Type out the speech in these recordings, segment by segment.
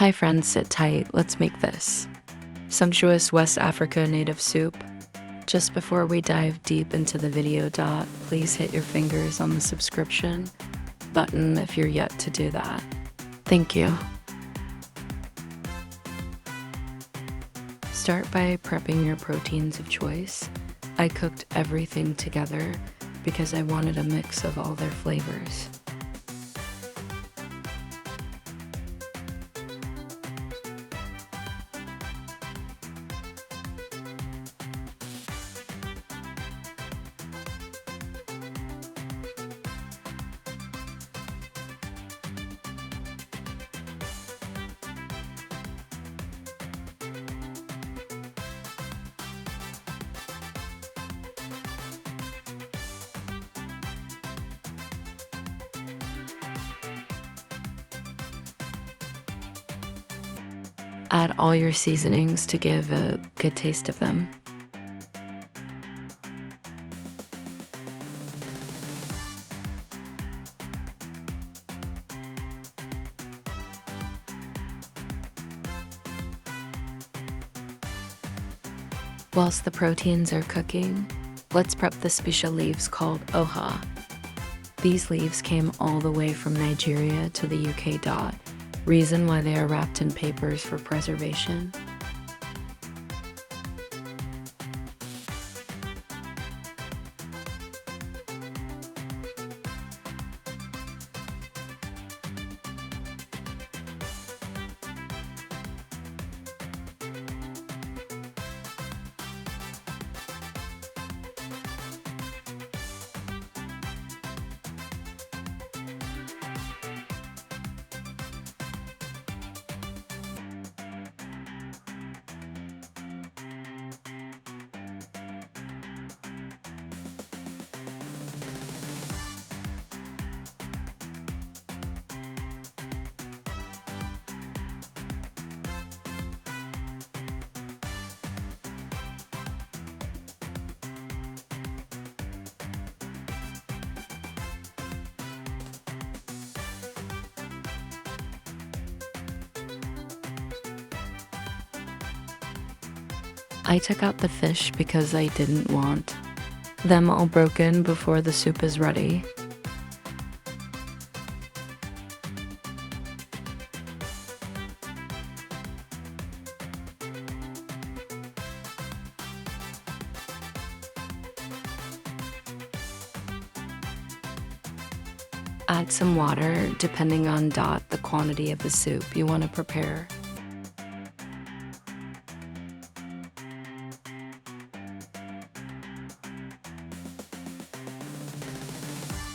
Hi friends, sit tight, let's make this. Sumptuous West Africa native soup. Just before we dive deep into the video, please hit your fingers on the subscription button if you're yet to do that. Thank you. Start by prepping your proteins of choice. I cooked everything together because I wanted a mix of all their flavors. Add all your seasonings to give a good taste of them. Whilst the proteins are cooking, let's prep the special leaves called Oha. These leaves came all the way from Nigeria to the UK. Reason why they are wrapped in papers for preservation. I took out the fish because I didn't want them all broken before the soup is ready. Add some water depending on the quantity of the soup you want to prepare.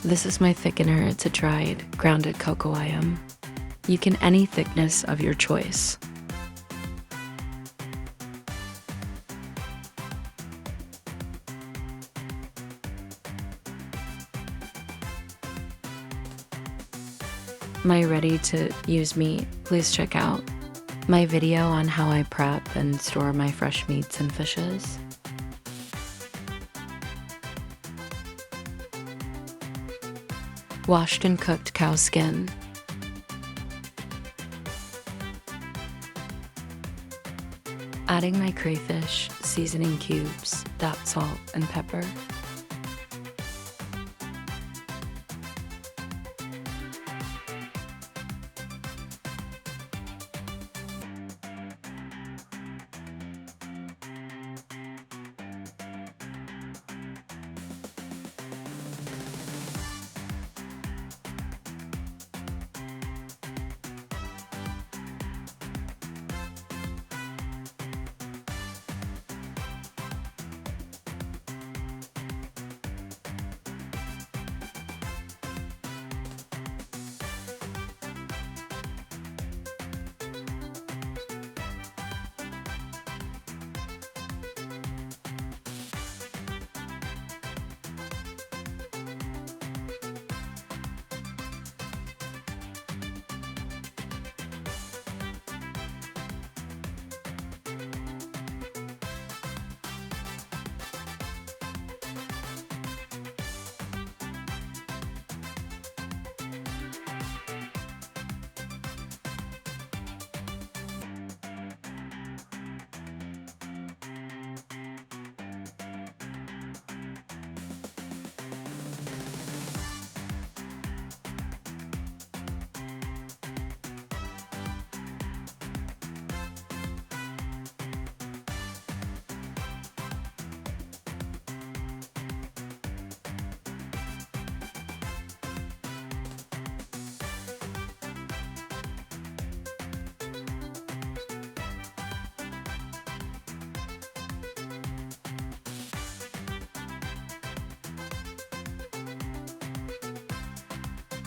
This is my thickener. It's a dried, grounded cocoyam. You can any thickness of your choice. Ready to use meat, please check out my video on how I prep and store my fresh meats and fishes. Washed and cooked cow skin. Adding my crayfish, seasoning cubes, salt and pepper.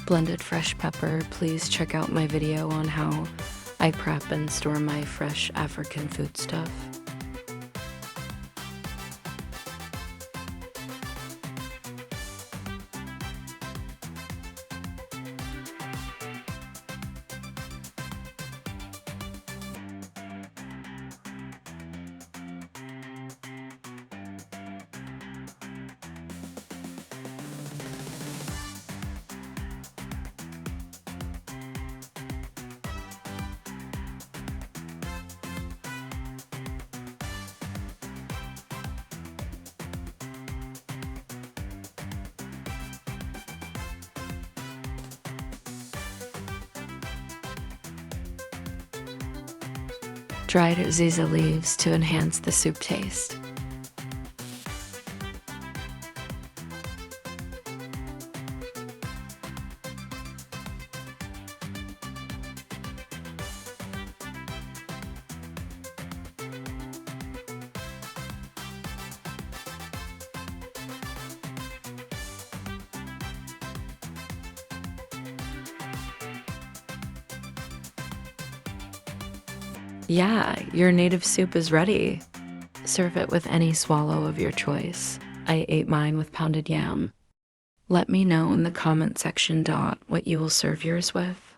blended fresh pepper. Please check out my video on how I prep and store my fresh African food stuff. Dried Uziza leaves to enhance the soup taste. Yeah, your native soup is ready. Serve it with any swallow of your choice. I ate mine with pounded yam. Let me know in the comment section what you will serve yours with.